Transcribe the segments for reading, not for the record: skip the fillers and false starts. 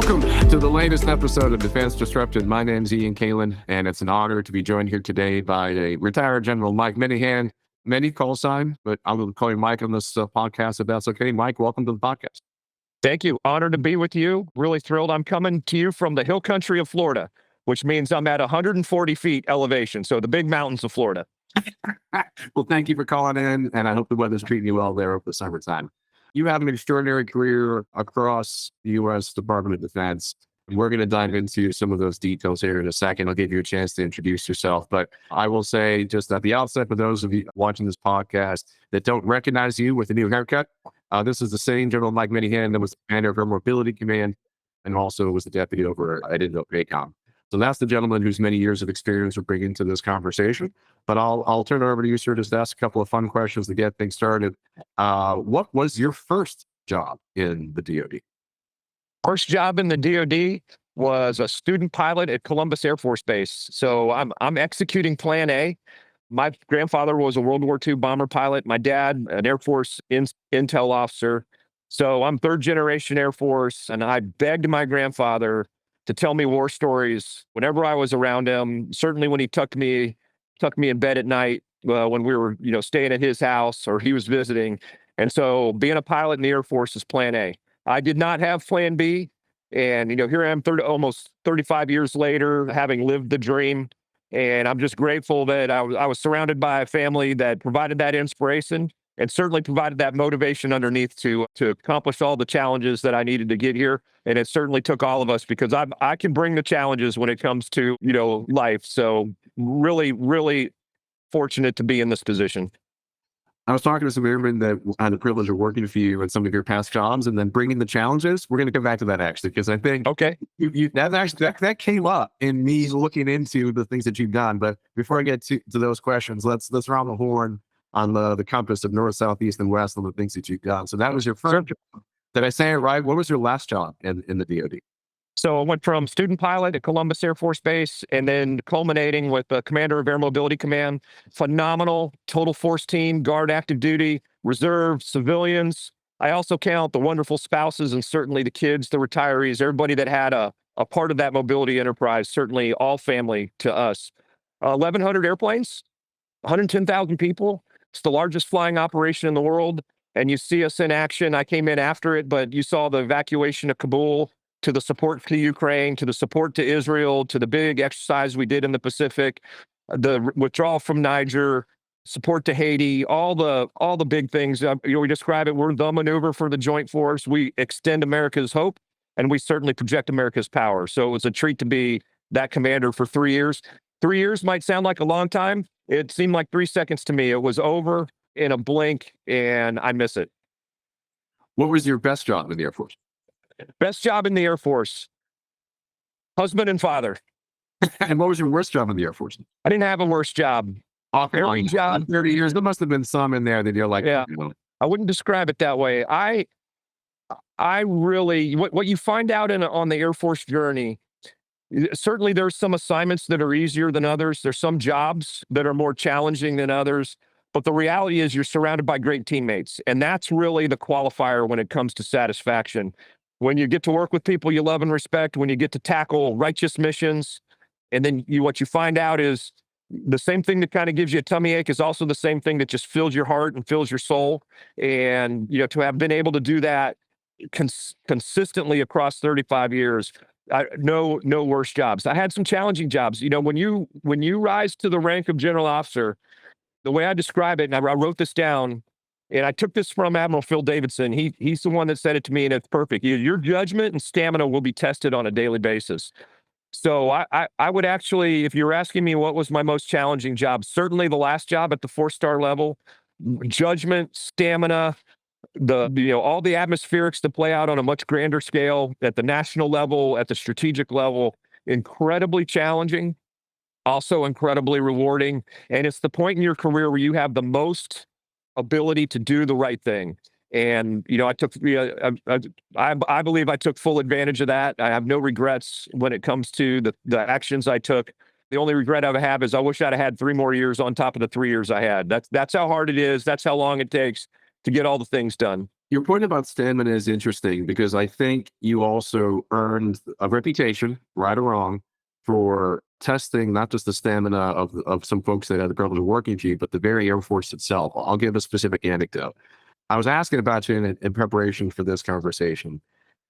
Welcome to the latest episode of Defense Disrupted. My name's Ian Kalin, and it's an honor to be joined here today by a retired General Mike Minihan. Many call sign, but I'm going to call you Mike on this podcast if that's okay. Mike, welcome to the podcast. Thank you. Honored to be with you. Really thrilled. I'm coming to you from the hill country of Florida, which means I'm at 140 feet elevation, so the big mountains of Florida. Well, thank you for calling in, and I hope the weather's treating you well there over the summertime. You have an extraordinary career across the U.S. Department of Defense. We're going to dive into some of those details here in a second. I'll give you a chance to introduce yourself. But I will say just at the outset, for those of you watching this podcast that don't recognize you with a new haircut, this is the same General Mike Minihan that was the commander of our Mobility Command and also was the deputy over at IndoPACOM. So that's the gentleman whose many years of experience we're bringing to this conversation. But I'll turn it over to you, sir, just to ask a couple of fun questions to get things started. What was your first job in the DoD? First job in the DoD was a student pilot at Columbus Air Force Base. So I'm executing Plan A. My grandfather was a World War II bomber pilot. My dad, an Air Force intel officer. So I'm third generation Air Force, and I begged my grandfather to tell me war stories whenever I was around him. Certainly when he tucked me in bed at night when we were, staying at his house or he was visiting. And so being a pilot in the Air Force is Plan A. I did not have Plan B. And, here I am almost 35 years later, having lived the dream. And I'm just grateful that I was surrounded by a family that provided that inspiration and certainly provided that motivation underneath to accomplish all the challenges that I needed to get here. And it certainly took all of us, because I can bring the challenges when it comes to, life. So really, really fortunate to be in this position. I was talking to some airmen that had the privilege of working for you at some of your past jobs and then bringing the challenges. We're going to come back to that actually, because I think that came up in me looking into the things that you've done. But before I get to those questions, let's round the horn on the compass of north, south, east, and west on the things that you've done. So that was your first job. Did I say it right? What was your last job in the DoD? So I went from student pilot at Columbus Air Force Base and then culminating with the commander of Air Mobility Command. Phenomenal total force team, guard active duty, reserve, civilians. I also count the wonderful spouses and certainly the kids, the retirees, everybody that had a part of that mobility enterprise, certainly all family to us. 1,100 airplanes, 110,000 people. It's the largest flying operation in the world. And you see us in action. I came in after it, but you saw the evacuation of Kabul, to the support to Ukraine, to the support to Israel, to the big exercise we did in the Pacific, the withdrawal from Niger, support to Haiti, all the big things. We describe it, we're the maneuver for the joint force. We extend America's hope, and we certainly project America's power. So it was a treat to be that commander for 3 years. 3 years might sound like a long time. It seemed like 3 seconds to me. It was over in a blink, and I miss it. What was your best job in the Air Force? Best job in the Air Force, husband and father. And what was your worst job in the Air Force? I didn't have a worst job. Every job, 30 years, there must have been some in there that you're like, yeah. I wouldn't describe it that way. I really, what you find out on the Air Force journey, certainly there's some assignments that are easier than others. There's some jobs that are more challenging than others. But the reality is you're surrounded by great teammates. And that's really the qualifier when it comes to satisfaction. When you get to work with people you love and respect, when you get to tackle righteous missions, and then what you find out is the same thing that kind of gives you a tummy ache is also the same thing that just fills your heart and fills your soul. And, to have been able to do that consistently across 35 years, no worse jobs. I had some challenging jobs. When you rise to the rank of general officer, the way I describe it, and I wrote this down, and I took this from Admiral Phil Davidson. He's the one that said it to me, and it's perfect. Your judgment and stamina will be tested on a daily basis. So I would actually, if you're asking me what was my most challenging job, certainly the last job at the 4-star level, judgment, stamina, all the atmospherics that play out on a much grander scale at the national level, at the strategic level, incredibly challenging, also incredibly rewarding. And it's the point in your career where you have the most ability to do the right thing. And, I believe I took full advantage of that. I have no regrets when it comes to the actions I took. The only regret I have is I wish I'd have had 3 more years on top of the 3 years I had. That's how hard it is. That's how long it takes to get all the things done. Your point about stamina is interesting because I think you also earned a reputation, right or wrong, for testing not just the stamina of some folks that had the privilege of working for you, but the very Air Force itself. I'll give a specific anecdote. I was asking about you in preparation for this conversation,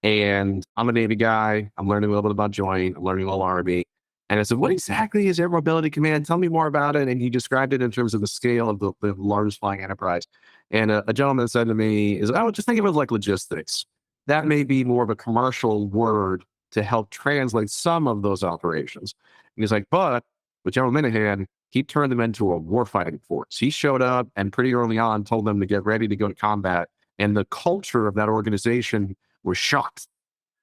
and I'm a Navy guy. I'm learning a little bit about joint. I'm learning a little Army. And I said, what exactly is Air Mobility Command? Tell me more about it. And he described it in terms of the scale of the largest flying enterprise. And a gentleman said to me, "Is oh, just think of it like logistics. That may be more of a commercial word to help translate some of those operations." And he's like, but with General Minihan, he turned them into a warfighting force. He showed up and pretty early on told them to get ready to go to combat. And the culture of that organization was shocked.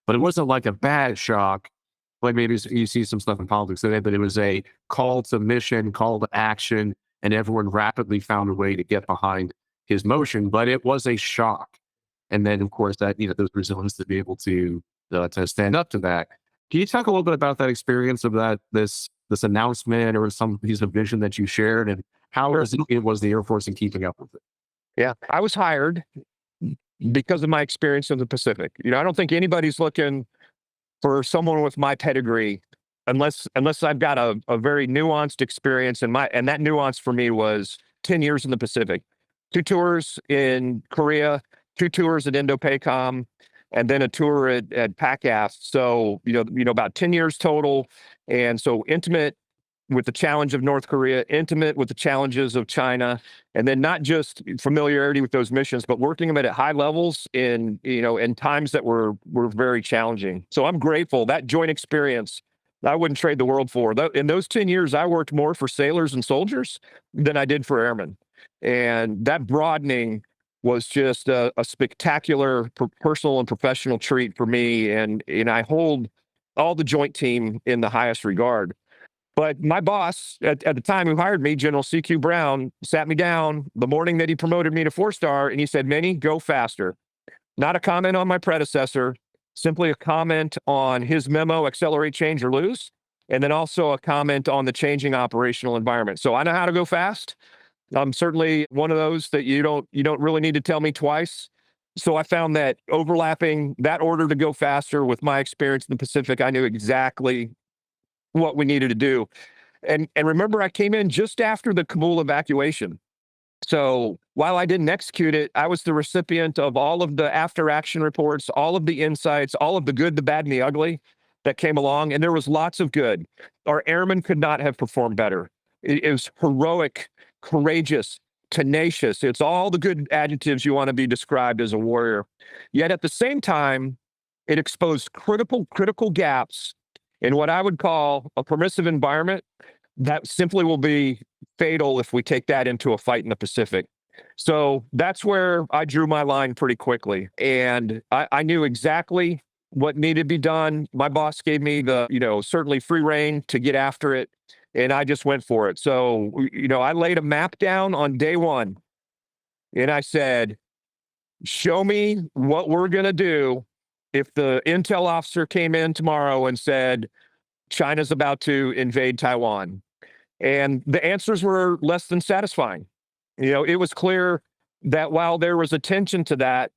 But it wasn't like a bad shock, like maybe you see some stuff in politics today, but it was a call to mission, call to action, and everyone rapidly found a way to get behind his motion. But it was a shock, and then of course that those resilience to be able to stand up to that. Can you talk a little bit about that experience of this announcement or some piece of vision that you shared, and how it was the Air Force in keeping up with it? Yeah, I was hired because of my experience in the Pacific. I don't think anybody's looking for someone with my pedigree unless I've got a very nuanced experience, and that nuance for me was 10 years in the Pacific, 2 tours in Korea, 2 tours at Indo-PACOM, and then a tour at PACAF. So about 10 years total, and so intimate with the challenge of North Korea, intimate with the challenges of China, and then not just familiarity with those missions, but working them at high levels in times that were very challenging. So I'm grateful that joint experience. I wouldn't trade the world for. In those 10 years, I worked more for sailors and soldiers than I did for airmen, and that broadening was just a spectacular personal and professional treat for me, and I hold all the joint team in the highest regard. But my boss at the time who hired me, General CQ Brown, sat me down the morning that he promoted me to 4-star, and he said, "Minnie, go faster." Not a comment on my predecessor, simply a comment on his memo, accelerate, change, or lose, and then also a comment on the changing operational environment. So I know how to go fast. I'm certainly one of those that you don't really need to tell me twice. So I found that overlapping that order to go faster with my experience in the Pacific, I knew exactly what we needed to do. And remember, I came in just after the Kabul evacuation. So while I didn't execute it, I was the recipient of all of the after action reports, all of the insights, all of the good, the bad, and the ugly that came along. And there was lots of good. Our airmen could not have performed better. It was heroic, courageous, tenacious. It's all the good adjectives you want to be described as a warrior. Yet at the same time, it exposed critical gaps in what I would call a permissive environment that simply will be fatal if we take that into a fight in the Pacific. So that's where I drew my line pretty quickly. And I knew exactly what needed to be done. My boss gave me certainly free rein to get after it. And I just went for it. So, I laid a map down on day one and I said, show me what we're going to do if the intel officer came in tomorrow and said, China's about to invade Taiwan. And the answers were less than satisfying. It was clear that while there was attention to that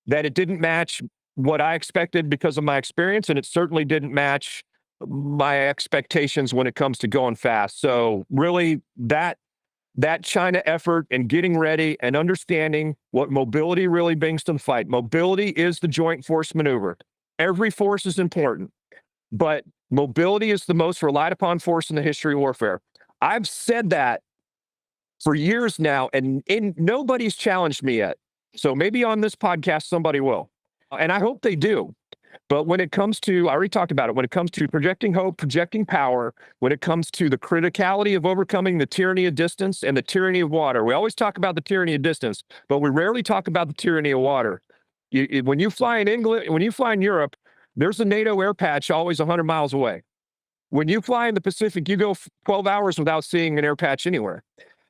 it didn't match what I expected because of my experience, and it certainly didn't match my expectations when it comes to going fast. So really that China effort and getting ready and understanding what mobility really brings to the fight. Mobility is the joint force maneuver. Every force is important, but mobility is the most relied upon force in the history of warfare. I've said that for years now, and nobody's challenged me yet. So maybe on this podcast, somebody will. And I hope they do. But when it comes to, I already talked about it, when it comes to projecting hope, projecting power, when it comes to the criticality of overcoming the tyranny of distance and the tyranny of water, we always talk about the tyranny of distance, but we rarely talk about the tyranny of water. When you fly in England, when you fly in Europe, there's a NATO air patch always 100 miles away. When you fly in the Pacific, you go 12 hours without seeing an air patch anywhere.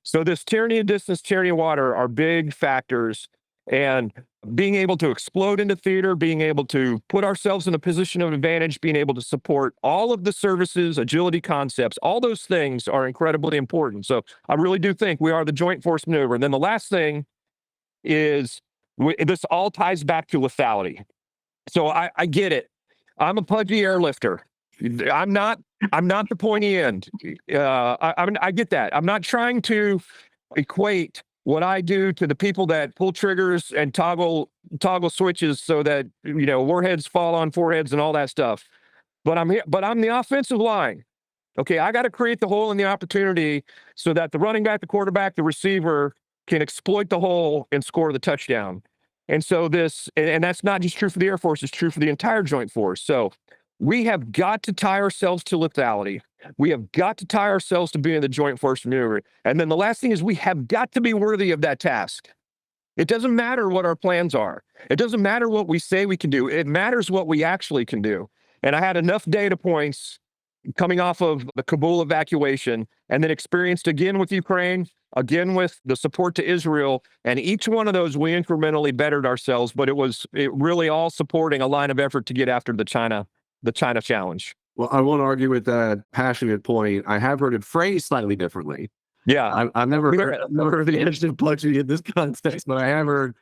So this tyranny of distance, tyranny of water are big factors. And being able to explode into theater, being able to put ourselves in a position of advantage, being able to support all of the services, agility concepts, all those things are incredibly important. So I really do think we are the joint force maneuver. And then the last thing is This all ties back to lethality. So I get it. I'm a pudgy airlifter. I'm not the pointy end. I get that. I'm not trying to equate what I do to the people that pull triggers and toggle switches so that warheads fall on foreheads and all that stuff. But I'm the offensive line. Okay, I got to create the hole in the opportunity so that the running back, the quarterback, the receiver can exploit the hole and score the touchdown. And so and that's not just true for the Air Force, it's true for the entire Joint Force. So we have got to tie ourselves to lethality. We have got to tie ourselves to being the Joint Force maneuver. And then the last thing is we have got to be worthy of that task. It doesn't matter what our plans are. It doesn't matter what we say we can do. It matters what we actually can do. And I had enough data points coming off of the Kabul evacuation and then experienced again with Ukraine, again with the support to Israel. And each one of those, we incrementally bettered ourselves, but it really all supporting a line of effort to get after the China challenge. Well, I won't argue with that passionate point. I have heard it phrased slightly differently. Yeah. I've never heard the adjective pudgy in this context, but I have heard,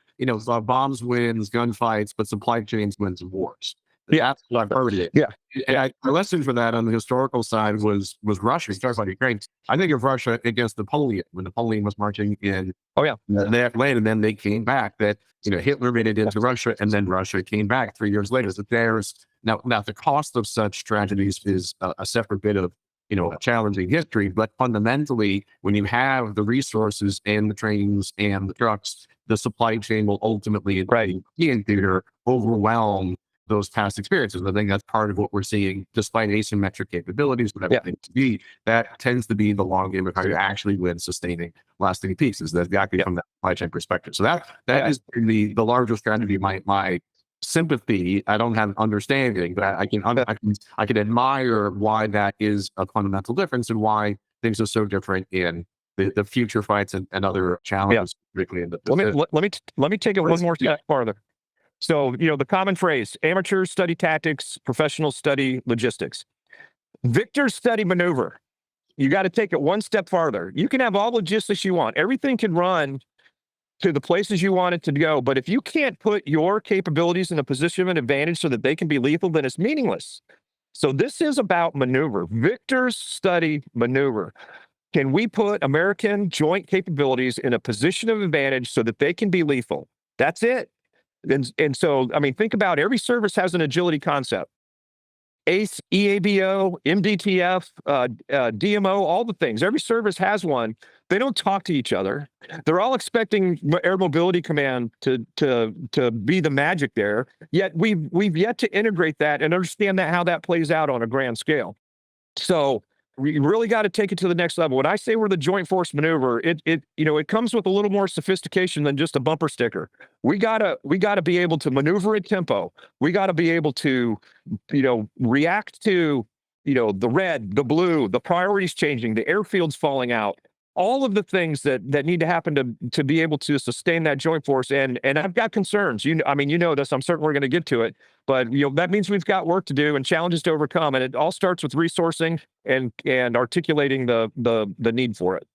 bombs wins gunfights, but supply chains wins wars. Yeah, that's what I've heard it. Yeah. And my lesson for that on the historical side was Russia. You talk about Ukraine. I think of Russia against Napoleon when Napoleon was marching in their land, and then they came back. That Hitler made it into Russia, and then Russia came back 3 years later. So there's now the cost of such tragedies is a separate bit of a challenging history. But fundamentally, when you have the resources and the trains and the trucks, the supply chain will ultimately in theater overwhelm those past experiences. I think that's part of what we're seeing, despite asymmetric capabilities, whatever they to be. That tends to be the long game of how you actually win sustaining lasting pieces. That's exactly from that supply chain perspective. So that is the larger strategy. My sympathy. I don't have understanding, but I can admire why that is a fundamental difference and why things are so different in the future fights and other challenges, particularly in the. Let me take it one more step farther. So, the common phrase, amateurs study tactics, professionals study logistics. Victors study maneuver. You got to take it one step farther. You can have all logistics you want. Everything can run to the places you want it to go. But if you can't put your capabilities in a position of advantage so that they can be lethal, then it's meaningless. So this is about maneuver. Victors study maneuver. Can we put American joint capabilities in a position of advantage so that they can be lethal? That's it. And so, think about every service has an agility concept. ACE, EABO, MDTF, DMO, all the things. Every service has one. They don't talk to each other. They're all expecting Air Mobility Command to be the magic there. Yet we've yet to integrate that and understand how that plays out on a grand scale. So we really got to take it to the next level. When I say we're the Joint Force Maneuver, it comes with a little more sophistication than just a bumper sticker. We gotta be able to maneuver at tempo. We got to be able to, react to, the red, the blue, the priorities changing, the airfields falling out, all of the things that need to happen to be able to sustain that joint force. And I've got concerns. This. I'm certain we're going to get to it. But that means we've got work to do and challenges to overcome. And it all starts with resourcing and articulating the need for it.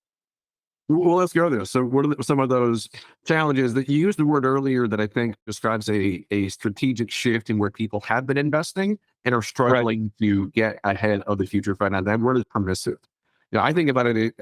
Well, let's go there. So what are some of those challenges that you used the word earlier that I think describes a strategic shift in where people have been investing and are struggling to get ahead of the future fight? And that word is permissive. I think about it.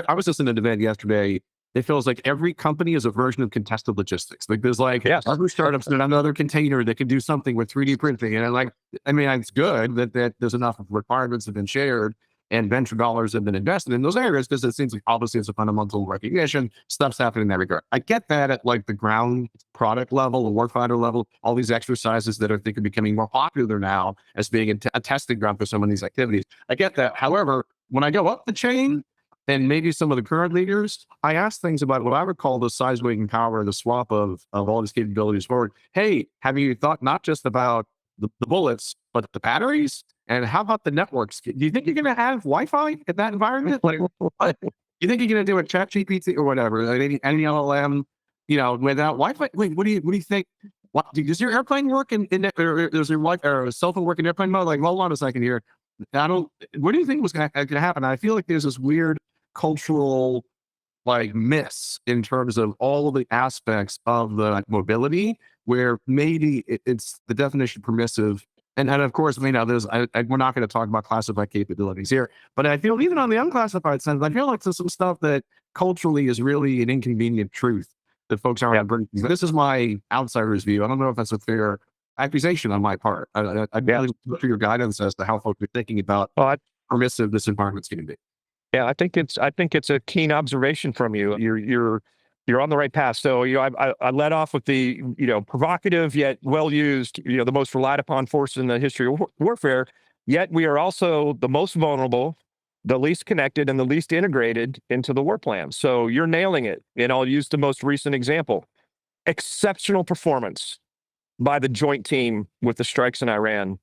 I was listening to an event yesterday. It feels like every company is a version of contested logistics. Like there's other startups and another container that can do something with 3D printing. And it's good that there's enough requirements have been shared and venture dollars have been invested in those areas because it seems like obviously it's a fundamental recognition. Stuff's happening in that regard. I get that at the ground product level, the warfighter level, all these exercises that I think are becoming more popular now as being a testing ground for some of these activities. I get that. However, when I go up the chain and maybe some of the current leaders, I ask things about what I would call the size, weight, and power, the swap of all these capabilities forward. Hey, have you thought not just about the bullets, but the batteries? And how about the networks? Do you think you're going to have Wi-Fi in that environment? You think you're going to do a chat GPT or whatever, any LLM, without Wi-Fi? Wait, what do you think? Does your airplane work in or does your Wi-Fi or cell phone work in airplane mode? Hold on a second here. What do you think was going to happen? I feel like there's this weird cultural like miss in terms of all of the aspects of the mobility where maybe it's the definition permissive. And of course, we're not going to talk about classified capabilities here, but I feel even on the unclassified sense, I feel like there's some stuff that culturally is really an inconvenient truth that folks aren't bringing. This is my outsider's view. I don't know if that's a fair accusation on my part. I'd really look for your guidance as to how folks are thinking about permissive this environment's going to be. Yeah, I think it's a keen observation from you. You're on the right path. So, I led off with the, provocative yet well used, the most relied upon force in the history of warfare. Yet we are also the most vulnerable, the least connected, and the least integrated into the war plan. So you're nailing it. And I'll use the most recent example: exceptional performance by the joint team with the strikes in Iran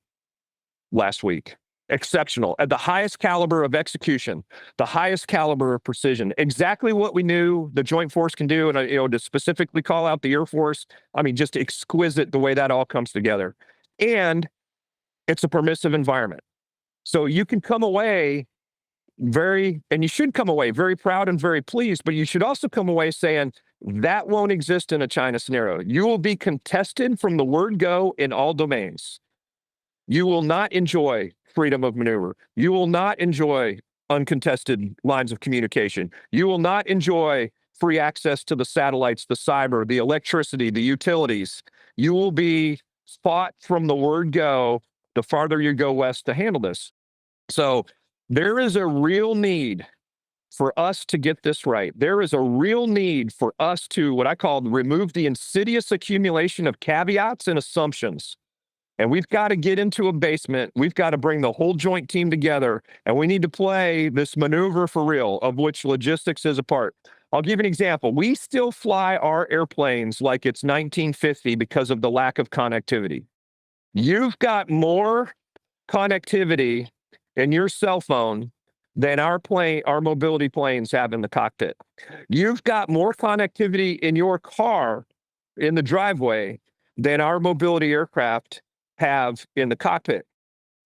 last week. Exceptional at the highest caliber of execution, the highest caliber of precision, exactly what we knew the joint force can do. And, to specifically call out the Air Force, I mean, just exquisite the way that all comes together. And it's a permissive environment. So you can come away and you should come away very proud and very pleased, but you should also come away saying that won't exist in a China scenario. You will be contested from the word go in all domains. You will not enjoy freedom of maneuver. You will not enjoy uncontested lines of communication. You will not enjoy free access to the satellites, the cyber, the electricity, the utilities. You will be fought from the word go the farther you go west to handle this. So there is a real need for us to get this right. There is a real need for us to, what I call, remove the insidious accumulation of caveats and assumptions. And we've got to get into a basement. We've got to bring the whole joint team together, and we need to play this maneuver for real, of which logistics is a part. I'll give you an example. We still fly our airplanes like it's 1950 because of the lack of connectivity. You've got more connectivity in your cell phone than our mobility planes have in the cockpit. You've got more connectivity in your car in the driveway than our mobility aircraft have in the cockpit.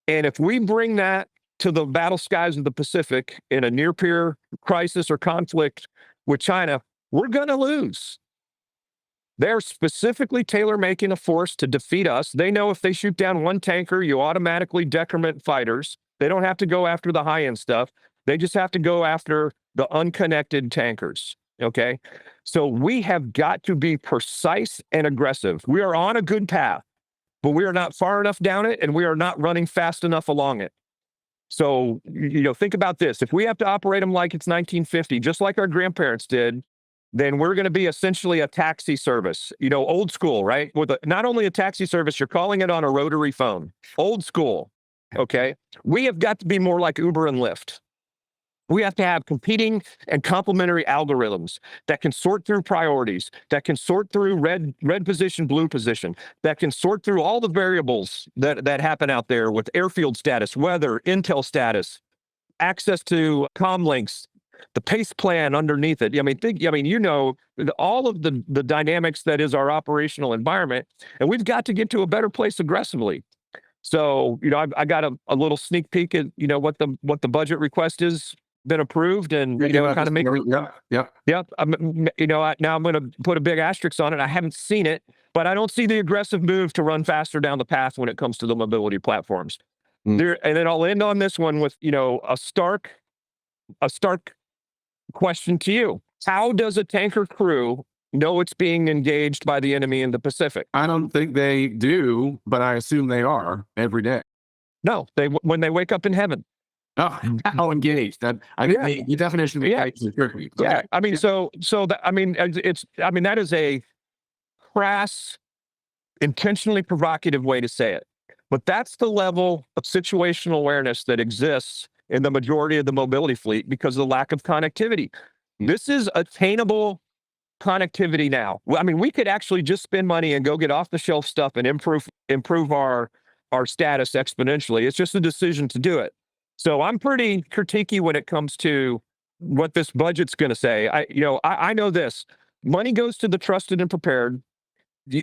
And if we bring that to the battle skies of the Pacific in a near-peer crisis or conflict with China, we're going to lose. They're specifically tailor-making a force to defeat us. They know if they shoot down one tanker, you automatically decrement fighters. They don't have to go after the high-end stuff. They just have to go after the unconnected tankers. Okay? So we have got to be precise and aggressive. We are on a good path, but we are not far enough down it, and we are not running fast enough along it. So, think about this. If we have to operate them like it's 1950, just like our grandparents did, then we're going to be essentially a taxi service, old school, right? Not only a taxi service, you're calling it on a rotary phone, old school. Okay. We have got to be more like Uber and Lyft. We have to have competing and complementary algorithms that can sort through priorities, that can sort through red position, blue position, that can sort through all the variables that happen out there with airfield status, weather, intel status, access to comm links, the pace plan underneath it. All of the dynamics that is our operational environment, and we've got to get to a better place aggressively. So, I got a little sneak peek at, what the budget request is, been approved, and kind of make now I'm going to put a big asterisk on it. I haven't seen it, but I don't see the aggressive move to run faster down the path when it comes to the mobility platforms. And then I'll end on this one with a stark question to you. How does a tanker crew know it's being engaged by the enemy in the Pacific? I don't think they do, but I assume they are every day. No, when they wake up in heaven. Oh, how engaged? The definition of engaged is tricky. Yeah, that is a crass, intentionally provocative way to say it. But that's the level of situational awareness that exists in the majority of the mobility fleet because of the lack of connectivity. This is attainable connectivity now. We could actually just spend money and go get off-the-shelf stuff and improve our status exponentially. It's just a decision to do it. So I'm pretty critiquey when it comes to what this budget's going to say. I know this. Money goes to the trusted and prepared.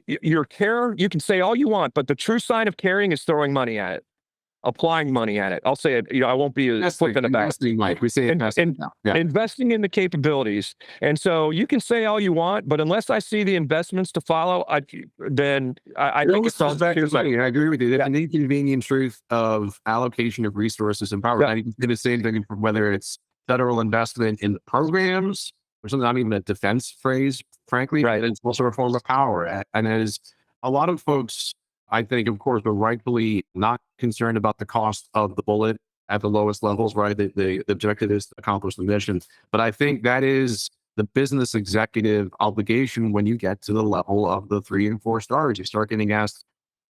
Your care, you can say all you want, but the true sign of caring is throwing money at it. applying money at it. I'll say it, I won't be flipping it back. Investing, Mike. We say investing now. Yeah. Investing in the capabilities. And so you can say all you want, but unless I see the investments to follow, I think it's all back to money. I agree with you. The inconvenient truth of allocation of resources and power. I do the same thing for whether it's federal investment in the programs, which is not even a defense phrase, frankly, right. It's also a form of power. And as a lot of folks, I think, of course, are rightfully not concerned about the cost of the bullet at the lowest levels, right? The objective is to accomplish the mission. But I think that is the business executive obligation when you get to the level of the 3 and 4 stars. You start getting asked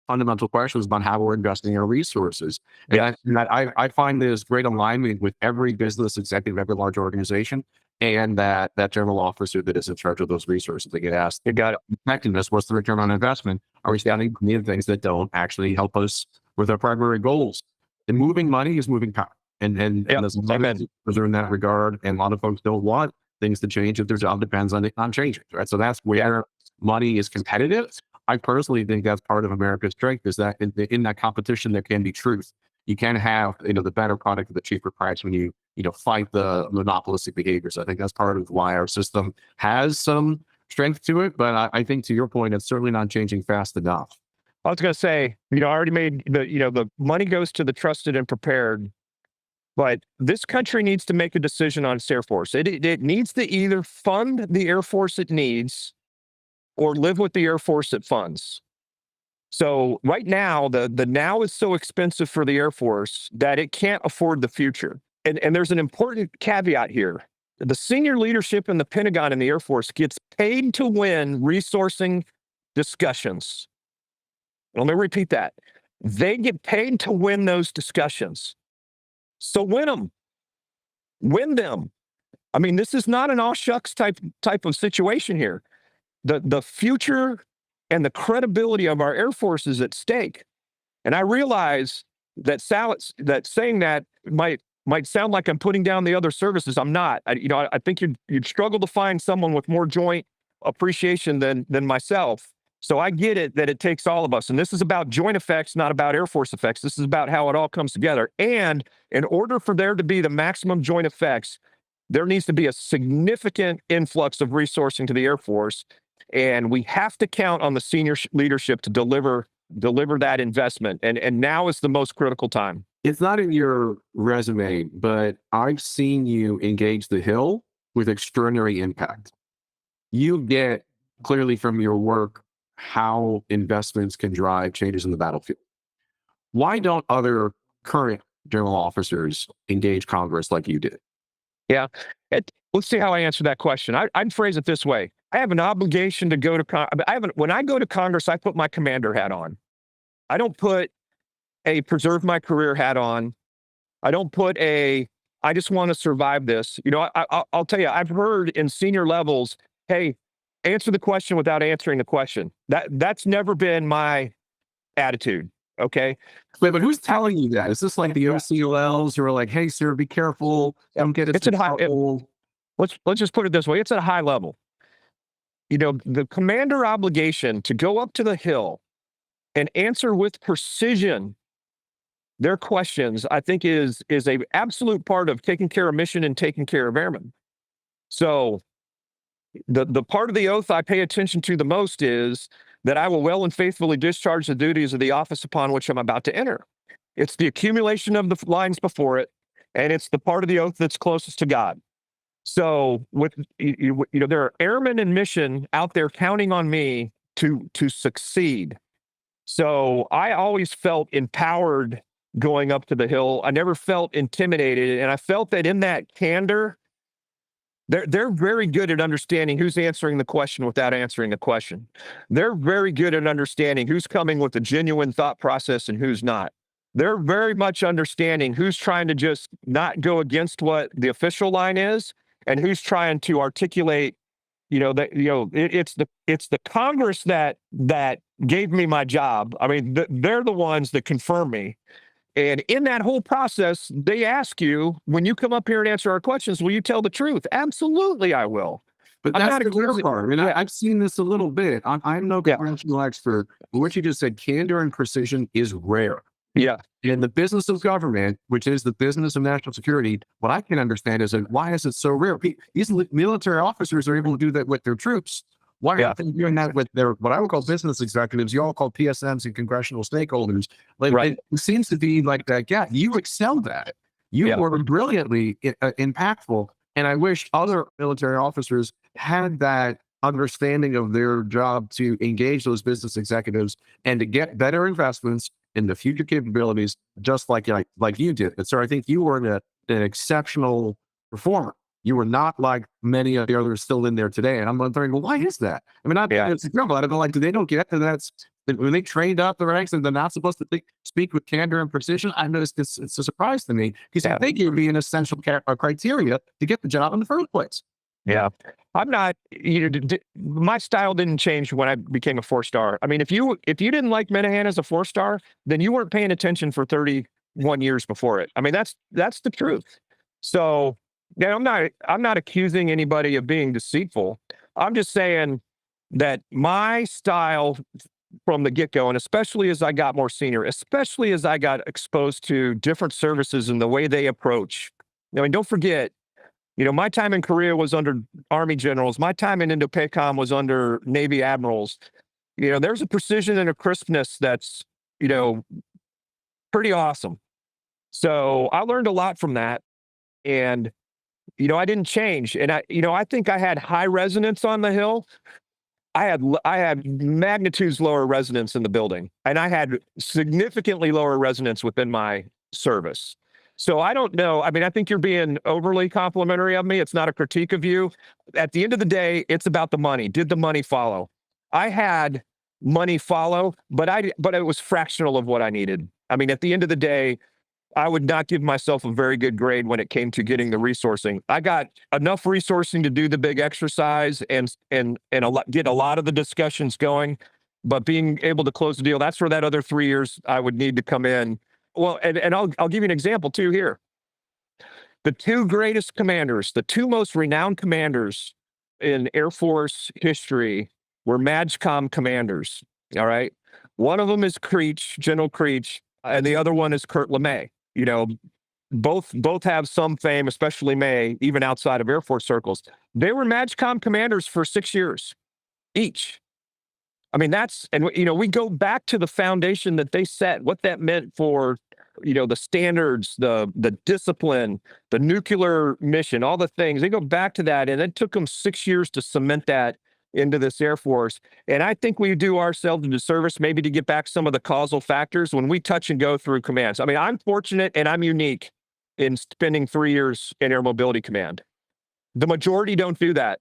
fundamental questions about how we're investing our resources. And I find there's great alignment with every business executive, every large organization, and that general officer that is in charge of those resources. They get asked, effectiveness, what's the return on investment? Are we spending money on things that don't actually help us with our primary goals? And moving money is moving power. And there's a lot of are in that regard. And a lot of folks don't want things to change if their job depends on changing, right? So that's where money is competitive. I personally think that's part of America's strength, is that in that competition, there can be truth. You can have, the better product at the cheaper price when you fight the monopolistic behaviors. I think that's part of why our system has some strength to it. But I think, to your point, it's certainly not changing fast enough. I was going to say, I already made the money goes to the trusted and prepared, but this country needs to make a decision on its Air Force. It needs to either fund the Air Force it needs or live with the Air Force it funds. So right now, the now is so expensive for the Air Force that it can't afford the future. And there's an important caveat here. The senior leadership in the Pentagon and the Air Force gets paid to win resourcing discussions. Let me repeat that. They get paid to win those discussions. So win them. Win them. I mean, this is not an all shucks type of situation here. The future and the credibility of our Air Force is at stake. And I realize that saying that might sound like I'm putting down the other services. I'm not. I think you'd struggle to find someone with more joint appreciation than myself. So I get it that it takes all of us. And this is about joint effects, not about Air Force effects. This is about how it all comes together. And in order for there to be the maximum joint effects, there needs to be a significant influx of resourcing to the Air Force. And we have to count on the senior leadership to deliver that investment. And now is the most critical time. It's not in your resume, but I've seen you engage the Hill with extraordinary impact. You get clearly from your work how investments can drive changes in the battlefield. Why don't other current general officers engage Congress like you did? Yeah. Let's see how I answer that question. I'd phrase it this way. I have an obligation to go to when I go to Congress, I put my commander hat on. I don't put a preserve my career hat on. I don't put I just want to survive this. I'll tell you, I've heard in senior levels, hey, answer the question without answering the question. That's never been my attitude. Okay. Wait, but who's telling you that? Is this like the OCLs who are like, hey, sir, be careful. Don't get it's at high. Let's just put it this way. It's at a high level. The commander obligation to go up to the Hill and answer with precision their questions, I think is a absolute part of taking care of mission and taking care of airmen. So the part of the oath I pay attention to the most is that I will well and faithfully discharge the duties of the office upon which I'm about to enter. It's the accumulation of the lines before it, and it's the part of the oath that's closest to God. So there are airmen in mission out there counting on me to succeed. So I always felt empowered going up to the Hill. I never felt intimidated, and I felt that in that candor, they're very good at understanding who's answering the question without answering the question. They're very good at understanding who's coming with a genuine thought process and who's not. They're very much understanding who's trying to just not go against what the official line is, and who's trying to articulate, it's the Congress that gave me my job. I mean, they're the ones that confirm me. And in that whole process, they ask you, when you come up here and answer our questions, will you tell the truth? Absolutely, I will. But that's the rare part. I mean, I've seen this a little bit. I'm no congressional expert, but what you just said, candor and precision is rare. Yeah. In the business of government, which is the business of national security, what I can understand is that why is it so rare? These military officers are able to do that with their troops. Why Yeah. aren't they doing that with their, what I would call business executives? You all call PSMs and congressional stakeholders. Like, Right. it seems to be like that. Yeah, you excelled at it. You Yeah. were brilliantly impactful. And I wish other military officers had that understanding of their job to engage those business executives and to get better investments in the future capabilities, just like you did. And so I think you were an exceptional performer. You were not like many of the others still in there today. And I'm wondering, well, why is that? I mean, not Yeah. it's terrible. I don't know, like, they don't get that that's when they trained up the ranks and they're not supposed to speak with candor and precision. I know it's a surprise to me because I Yeah. think it would be an essential criteria to get the job in the first place. Yeah. I'm not, my style didn't change when I became a 4-star. I mean, if you didn't like Minihan as a 4-star, then you weren't paying attention for 31 years before it. I mean, that's the truth. So, yeah, I'm not accusing anybody of being deceitful. I'm just saying that my style from the get-go, and especially as I got more senior, especially as I got exposed to different services and the way they approach. I mean, don't forget, my time in Korea was under Army generals. My time in Indo-PACOM was under Navy admirals. There's a precision and a crispness that's, pretty awesome. So I learned a lot from that. And, I didn't change. And I think I had high resonance on the Hill. I had magnitudes lower resonance in the building, and I had significantly lower resonance within my service. So I don't know. I mean, I think you're being overly complimentary of me. It's not a critique of you. At the end of the day, it's about the money. Did the money follow? I had money follow, but it was fractional of what I needed. I mean, at the end of the day, I would not give myself a very good grade when it came to getting the resourcing. I got enough resourcing to do the big exercise and get a lot of the discussions going, but being able to close the deal, that's where that other 3 years I would need to come in. Well, and I'll give you an example too here. The two greatest commanders, the two most renowned commanders in Air Force history were MAGCOM commanders. All right. One of them is Creech, General Creech, and the other one is Kurt LeMay. Both have some fame, especially May, even outside of Air Force circles. They were MAGCOM commanders for 6 years each. I mean, we go back to the foundation that they set, what that meant for, the standards, the discipline, the nuclear mission, all the things. They go back to that, and it took them 6 years to cement that into this Air Force. And I think we do ourselves a disservice maybe to get back some of the causal factors when we touch and go through commands. I mean, I'm fortunate and I'm unique in spending 3 years in Air Mobility Command. The majority don't do that.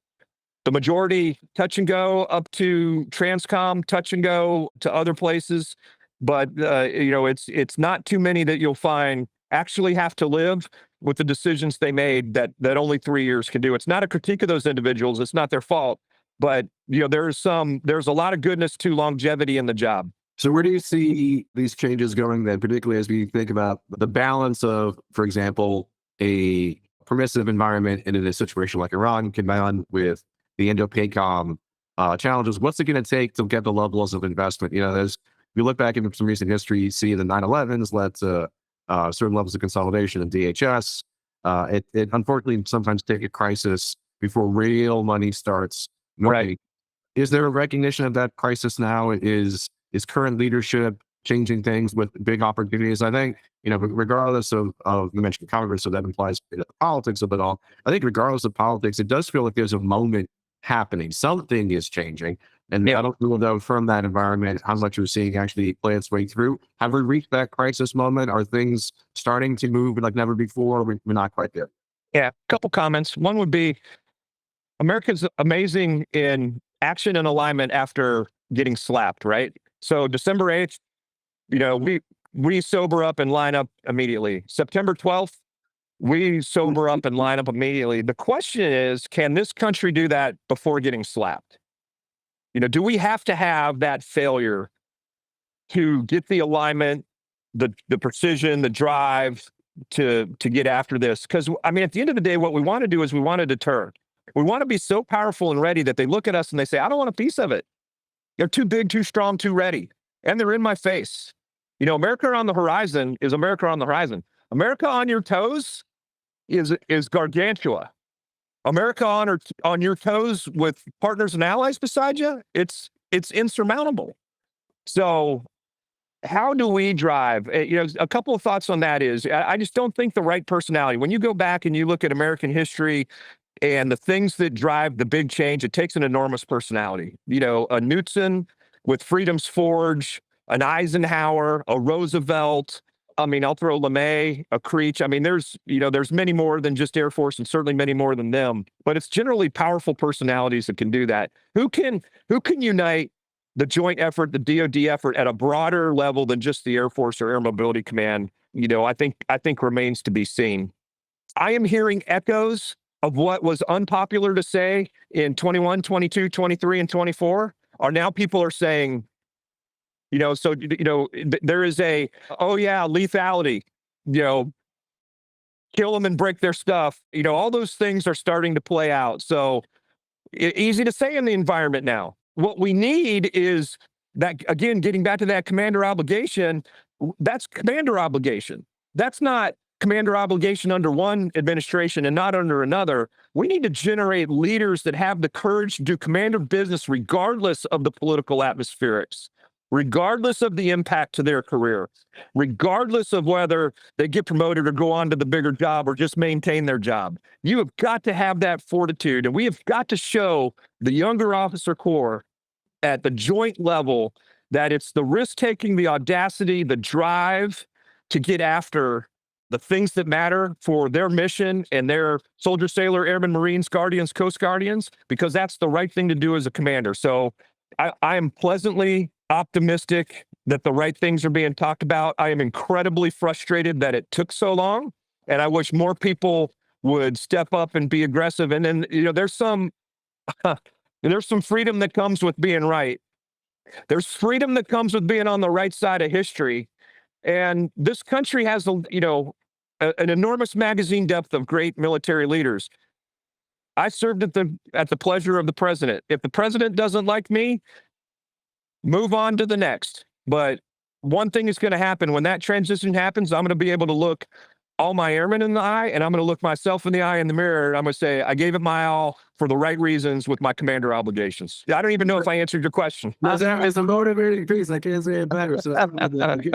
The majority touch and go up to Transcom, touch and go to other places. But, it's not too many that you'll find actually have to live with the decisions they made that only 3 years can do. It's not a critique of those individuals. It's not their fault. But, there's a lot of goodness to longevity in the job. So where do you see these changes going then, particularly as we think about the balance of, for example, a permissive environment in a situation like Iran combined with the Indo-PACOM challenges? What's it going to take to get the levels of investment? If you look back into some recent history, you see the 9/11s led to certain levels of consolidation in DHS. It unfortunately sometimes take a crisis before real money starts moving. Right. Is there a recognition of that crisis now? Is current leadership changing things with big opportunities? I think, regardless of you mentioned Congress, so that implies the politics of it all. I think regardless of politics, it does feel like there's a moment happening. Something is changing. And I don't know though from that environment how much we're seeing actually play its way through. Have we reached that crisis moment? Are things starting to move like never before? We're not quite there. Yeah. A couple comments. One would be America's amazing in action and alignment after getting slapped, right? So December 8th, we sober up and line up immediately. September 12th, we sober up and line up immediately. The question is, can this country do that before getting slapped? Do we have to have that failure to get the alignment, the precision, the drive to get after this? Because, I mean, at the end of the day, what we want to do is we want to deter. We want to be so powerful and ready that they look at us and they say, I don't want a piece of it. They're too big, too strong, too ready. And they're in my face. America on the horizon is America on the horizon. America on your toes is gargantua. America on your toes with partners and allies beside you, it's insurmountable. So how do we drive? A couple of thoughts on that is I just don't think the right personality. When you go back and you look at American history and the things that drive the big change, it takes an enormous personality. A Knudsen with Freedom's Forge, an Eisenhower, a Roosevelt. I mean, I'll throw LeMay, a Creech. I mean, there's many more than just Air Force, and certainly many more than them. But it's generally powerful personalities that can do that. Who can unite the joint effort, the DoD effort, at a broader level than just the Air Force or Air Mobility Command? I think remains to be seen. I am hearing echoes of what was unpopular to say in 21, 22, 23, and 24. Are now people are saying, there is oh yeah, lethality, kill them and break their stuff. All those things are starting to play out. So easy to say in the environment now. What we need is that, again, getting back to that commander obligation, that's commander obligation. That's not commander obligation under one administration and not under another. We need to generate leaders that have the courage to do commander business regardless of the political atmospherics, regardless of the impact to their career, regardless of whether they get promoted or go on to the bigger job or just maintain their job. You have got to have that fortitude, and we have got to show the younger officer corps at the joint level that it's the risk-taking, the audacity, the drive to get after the things that matter for their mission and their soldier, sailor, airman, Marines, guardians, Coast Guardians, because that's the right thing to do as a commander. So I am pleasantly optimistic that the right things are being talked about. I am incredibly frustrated that it took so long, and I wish more people would step up and be aggressive. And then, there's some freedom that comes with being right. There's freedom that comes with being on the right side of history. And this country has, an enormous magazine depth of great military leaders. I served at the pleasure of the president. If the president doesn't like me, move on to the next. But one thing is going to happen when that transition happens. I'm going to be able to look all my airmen in the eye, and I'm going to look myself in the eye in the mirror, and I'm going to say, I gave it my all for the right reasons with my commander obligations. I don't even know if I answered your question. It's a motivating piece. I can't say it better. So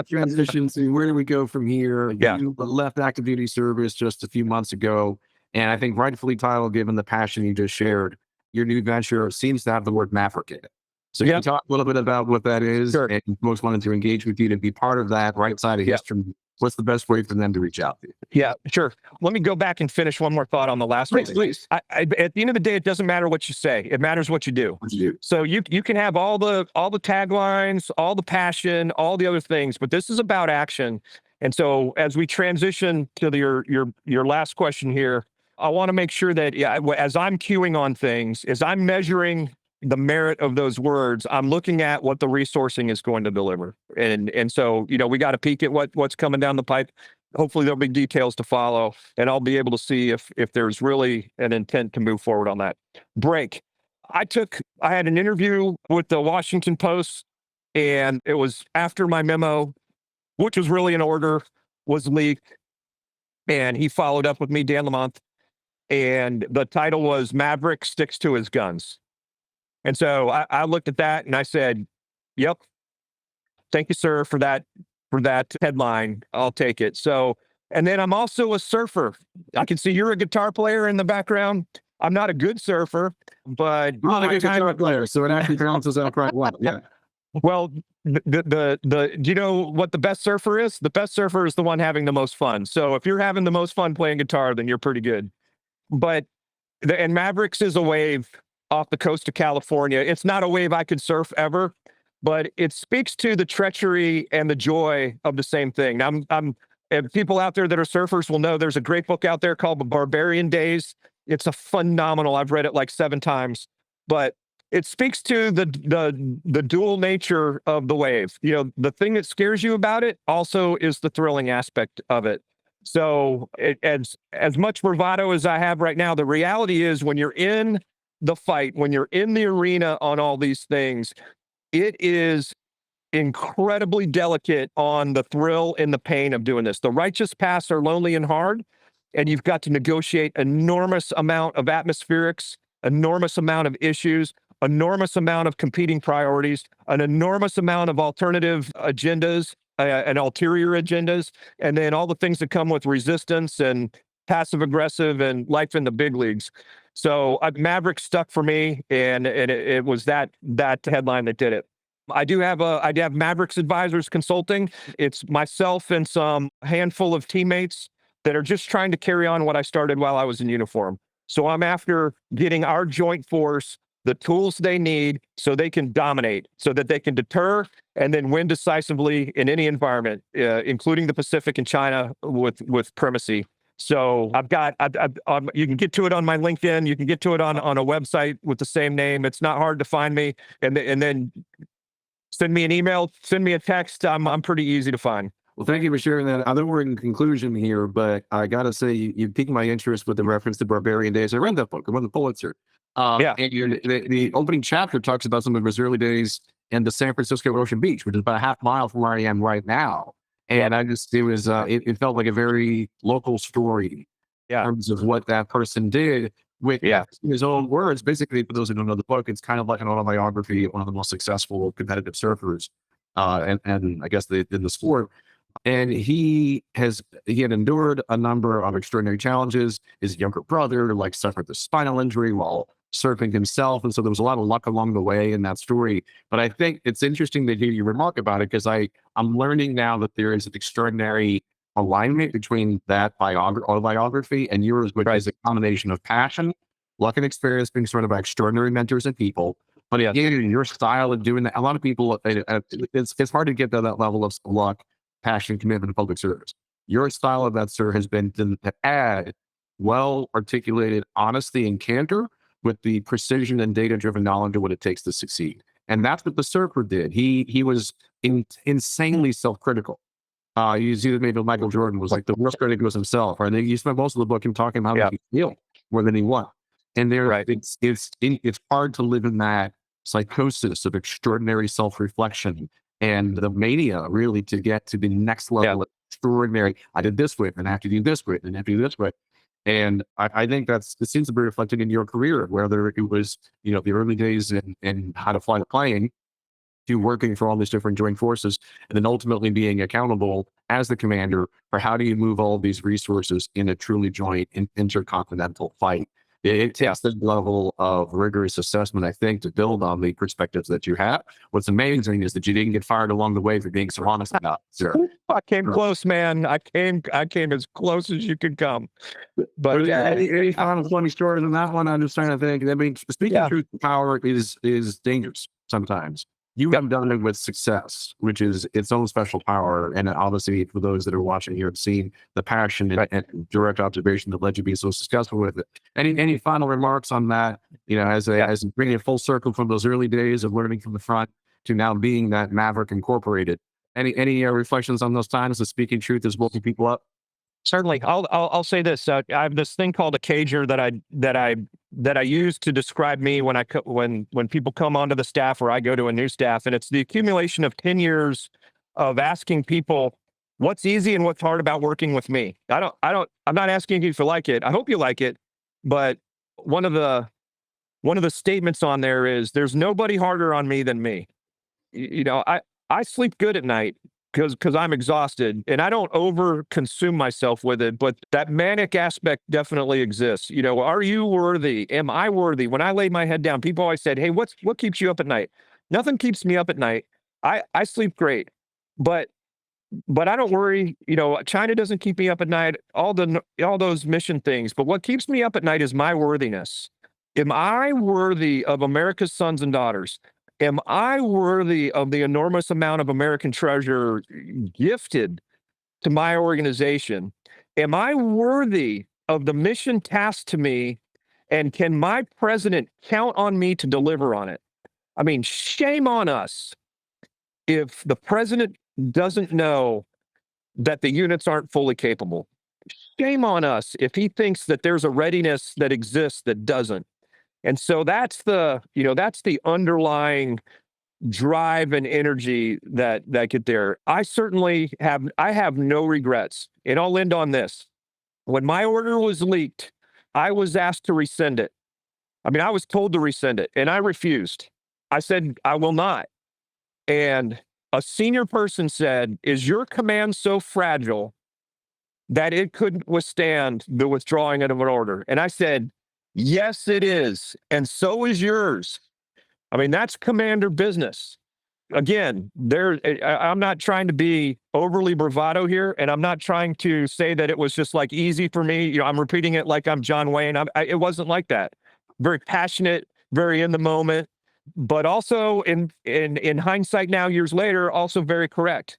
transition to where do we go from here? Yeah. You left active duty service just a few months ago, and I think rightfully titled, given the passion you just shared, your new venture seems to have the word Maverick in it. So can you talk a little bit about what that is? Sure. And most wanted to engage with you to be part of that right side of history. What's the best way for them to reach out to you? Yeah, sure. Let me go back and finish one more thought on the last one. Please. At the end of the day, it doesn't matter what you say. It matters what you do. So you can have all the taglines, all the passion, all the other things, but this is about action. And so as we transition to your last question here, I want to make sure that as I'm queuing on things, as I'm measuring the merit of those words, I'm looking at what the resourcing is going to deliver. And so, we got to peek at what's coming down the pipe. Hopefully there'll be details to follow, and I'll be able to see if there's really an intent to move forward on that. Break. I had an interview with the Washington Post, and it was after my memo, which was really in order, was leaked. And he followed up with me, Dan Lamont, and the title was Maverick Sticks to His Guns. And so I looked at that and I said, yep, thank you, sir, for that headline. I'll take it. So, and then I'm also a surfer. I can see you're a guitar player in the background. I'm not a good surfer, but I'm not a good guitar player, so it actually balances out quite well. Yeah. Well, do you know what the best surfer is? The best surfer is the one having the most fun. So if you're having the most fun playing guitar, then you're pretty good. But and Mavericks is a wave off the coast of California. It's not a wave I could surf ever, but it speaks to the treachery and the joy of the same thing. Now, and people out there that are surfers will know there's a great book out there called Barbarian Days. It's a phenomenal. I've read it like 7 times, but it speaks to the dual nature of the wave. The thing that scares you about it also is the thrilling aspect of it. So as much bravado as I have right now, the reality is when you're in the fight, when you're in the arena on all these things, it is incredibly delicate on the thrill and the pain of doing this. The righteous paths are lonely and hard, and you've got to negotiate enormous amount of atmospherics, enormous amount of issues, enormous amount of competing priorities, an enormous amount of alternative agendas and ulterior agendas, and then all the things that come with resistance and passive aggressive and life in the big leagues. So Maverick stuck for me, and it was that headline that did it. I have Mavericks Advisors Consulting. It's myself and some handful of teammates that are just trying to carry on what I started while I was in uniform. So I'm after getting our joint force the tools they need so they can dominate, so that they can deter and then win decisively in any environment, including the Pacific and China with Permissive. So you can get to it on my LinkedIn. You can get to it on a website with the same name. It's not hard to find me. And then send me an email, send me a text. I'm pretty easy to find. Well, thank you for sharing that. I know we're in conclusion here, but I got to say, you piqued my interest with the reference to Barbarian Days. I read that book. I won the Pulitzer. Yeah. And the opening chapter talks about some of his early days in the San Francisco Ocean Beach, which is about a half mile from where I am right now. And it felt like a very local story in terms of what that person did with his own words. Basically, for those who don't know the book, it's kind of like an autobiography of one of the most successful competitive surfers, and I guess in the sport. And he had endured a number of extraordinary challenges. His younger brother suffered the spinal injury while surfing himself, and so there was a lot of luck along the way in that story. But I think it's interesting to hear you remark about it, because I'm learning now that there is an extraordinary alignment between that autobiography and yours, which is a combination of passion, luck, and experience, being surrounded by extraordinary mentors and people. But again, your style of doing that, a lot of people, it's hard to get to that level of luck, passion, commitment to public service. Your style of that, sir, has been to add well-articulated honesty and candor with the precision and data-driven knowledge of what it takes to succeed. And that's what the surfer did. He was insanely self-critical. You see that maybe Michael Jordan was the worst critic was himself. Right? You spent most of the book him talking about how he feel more than he won. And it's hard to live in that psychosis of extraordinary self-reflection and the mania, really, to get to the next level of extraordinary. I did this with, and I have to do this with, and I have to do this with. And I think it seems to be reflected in your career, whether it was, the early days in how to fly the plane, to working for all these different joint forces, and then ultimately being accountable as the commander for how do you move all these resources in a truly joint intercontinental fight. It takes this level of rigorous assessment, I think, to build on the perspectives that you have. What's amazing is that you didn't get fired along the way for being so honest about it, sir. I came close, man. I came as close as you could come. But any final funny stories on that one? I'm just trying to think. I mean, speaking truth to power is dangerous sometimes. You have done it with success, which is its own special power. And obviously, for those that are watching here, have seen the passion and direct observation that led you to be so successful with it. Any final remarks on that? As bringing it full circle from those early days of learning from the front to now being that Maverick Incorporated. Any reflections on those times of speaking truth as woken people up? Certainly, I'll say this. I have this thing called a cager that I use to describe me when people come onto the staff or I go to a new staff, and it's the accumulation of 10 years of asking people what's easy and what's hard about working with me. I'm not asking you if you like it. I hope you like it, but one of the statements on there is there's nobody harder on me than me. I sleep good at night because I'm exhausted, and I don't over consume myself with it, but that manic aspect definitely exists. Are you worthy? Am I worthy? When I lay my head down, people always said, hey, what keeps you up at night? Nothing keeps me up at night. I sleep great, but I don't worry. China doesn't keep me up at night, all those mission things, but what keeps me up at night is my worthiness. Am I worthy of America's sons and daughters? Am I worthy of the enormous amount of American treasure gifted to my organization? Am I worthy of the mission tasked to me? And can my president count on me to deliver on it? I mean, shame on us if the president doesn't know that the units aren't fully capable. Shame on us if he thinks that there's a readiness that exists that doesn't. And so that's the underlying drive and energy that get there. I have no regrets. And I'll end on this. When my order was leaked, I was asked to rescind it. I mean, I was told to rescind it, and I refused. I said, I will not. And a senior person said, is your command so fragile that it couldn't withstand the withdrawing of an order? And I said, yes, it is. And so is yours. I mean, that's commander business. Again, I'm not trying to be overly bravado here, and I'm not trying to say that it was just like easy for me. You know, I'm repeating it like I'm John Wayne. It wasn't like that. Very passionate, very in the moment, but also in hindsight now, years later, also very correct.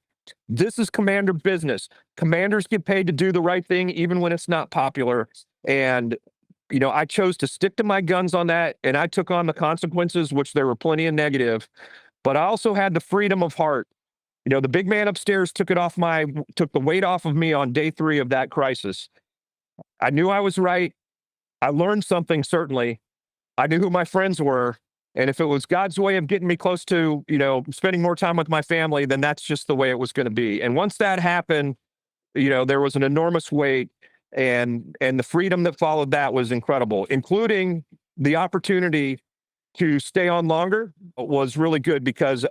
This is commander business. Commanders get paid to do the right thing, even when it's not popular. And you know, I chose to stick to my guns on that, and I took on the consequences, which there were plenty of negative. But I also had the freedom of heart. You know, the big man upstairs took the weight off of me on day 3 of that crisis. I knew I was right. I learned something, certainly. I knew who my friends were. And if it was God's way of getting me close to, you know, spending more time with my family, then that's just the way it was going to be. And once that happened, you know, there was an enormous weight, and the freedom that followed that was incredible, including the opportunity to stay on longer was really good, because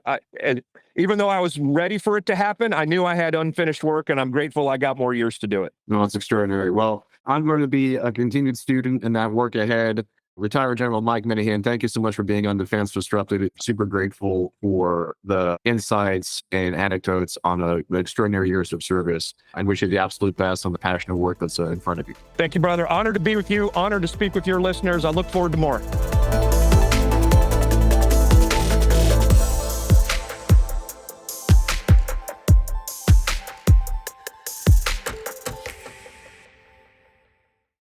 even though I was ready for it to happen, I knew I had unfinished work, and I'm grateful I got more years to do it. No, it's extraordinary. Well, I'm going to be a continued student in that work ahead. Retired General Mike Minihan, thank you so much for being on Defense Disrupted. Super grateful for the insights and anecdotes on the extraordinary years of service. I wish you the absolute best on the passionate work that's in front of you. Thank you, brother. Honored to be with you. Honored to speak with your listeners. I look forward to more.